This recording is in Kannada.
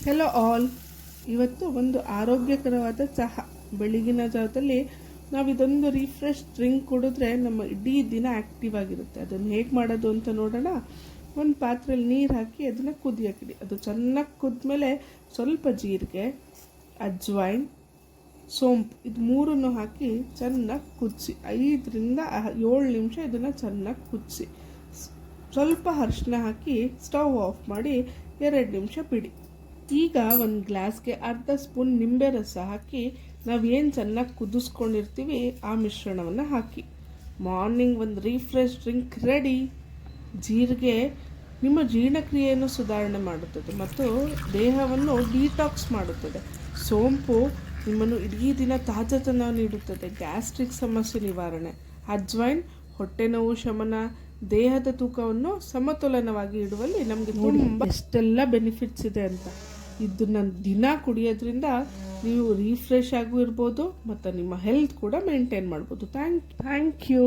Hello all. ಇವತ್ತು ಒಂದು ಆರೋಗ್ಯಕರವಾದ ಚಹಾ. ಬೆಳಗಿನ ಜಾವದಲ್ಲಿ ನಾವು ಇದೊಂದು ರಿಫ್ರೆಶ್ ಡ್ರಿಂಕ್ ಕುಡಿದ್ರೆ ನಮ್ಮ ಇಡೀ ದಿನ ಆ್ಯಕ್ಟಿವ್ ಆಗಿರುತ್ತೆ. ಅದನ್ನು ಹೇಗೆ ಮಾಡೋದು ಅಂತ ನೋಡೋಣ. ಒಂದು ಪಾತ್ರೆಯಲ್ಲಿ ನೀರು ಹಾಕಿ ಅದನ್ನು ಕುದಿಯೋಕ್ಕಿಡಿ. ಅದು ಚೆನ್ನಾಗಿ ಕುದ್ಮೇಲೆ ಸ್ವಲ್ಪ ಜೀರಿಗೆ, ಅಜ್ವೈನ್, ಸೋಂಪು ಇದು ಮೂರನ್ನು ಹಾಕಿ ಚೆನ್ನಾಗಿ ಕುದಿಸಿ 5ರಿಂದ 7 ನಿಮಿಷ ಇದನ್ನು ಚೆನ್ನಾಗಿ ಕುದಿಸಿ ಸ್ವಲ್ಪ ಅರಿಶಿನ ಹಾಕಿ ಸ್ಟವ್ ಆಫ್ ಮಾಡಿ 2 ನಿಮಿಷ ಬಿಡಿ. ಈಗ ಒಂದು ಗ್ಲಾಸ್ಗೆ ಅರ್ಧ ಸ್ಪೂನ್ ನಿಂಬೆ ರಸ ಹಾಕಿ ನಾವೇನು ಚೆನ್ನಾಗಿ ಕುದಿಸ್ಕೊಂಡಿರ್ತೀವಿ ಆ ಮಿಶ್ರಣವನ್ನು ಹಾಕಿ. ಮಾರ್ನಿಂಗ್ ಒಂದು ರಿಫ್ರೆಶ್ ಡ್ರಿಂಕ್ ರೆಡಿ. ಜೀರಿಗೆ ನಿಮ್ಮ ಜೀರ್ಣಕ್ರಿಯೆಯನ್ನು ಸುಧಾರಣೆ ಮಾಡುತ್ತದೆ ಮತ್ತು ದೇಹವನ್ನು ಡಿಟಾಕ್ಸ್ ಮಾಡುತ್ತದೆ. ಸೋಂಪು ನಿಮ್ಮನ್ನು ಇಡೀ ದಿನ ತಾಜಾತನ ನೀಡುತ್ತದೆ, ಗ್ಯಾಸ್ಟ್ರಿಕ್ ಸಮಸ್ಯೆ ನಿವಾರಣೆ. ಅಜ್ವೈನ್ ಹೊಟ್ಟೆ ನೋವು ಶಮನ, ದೇಹದ ತೂಕವನ್ನು ಸಮತೋಲನವಾಗಿ ಇಡುವಲ್ಲಿ ನಮಗೆ ತುಂಬ ಎಷ್ಟೆಲ್ಲ ಬೆನಿಫಿಟ್ಸ್ ಇದೆ ಅಂತ. ಇದನ್ನು ದಿನ ಕುಡಿಯೋದ್ರಿಂದ ನೀವು ರಿಫ್ರೆಶ್ ಆಗೂ ಇರ್ಬೋದು ಮತ್ತು ನಿಮ್ಮ ಹೆಲ್ತ್ ಕೂಡ ಮೇಂಟೈನ್ ಮಾಡ್ಬೋದು. Thank you.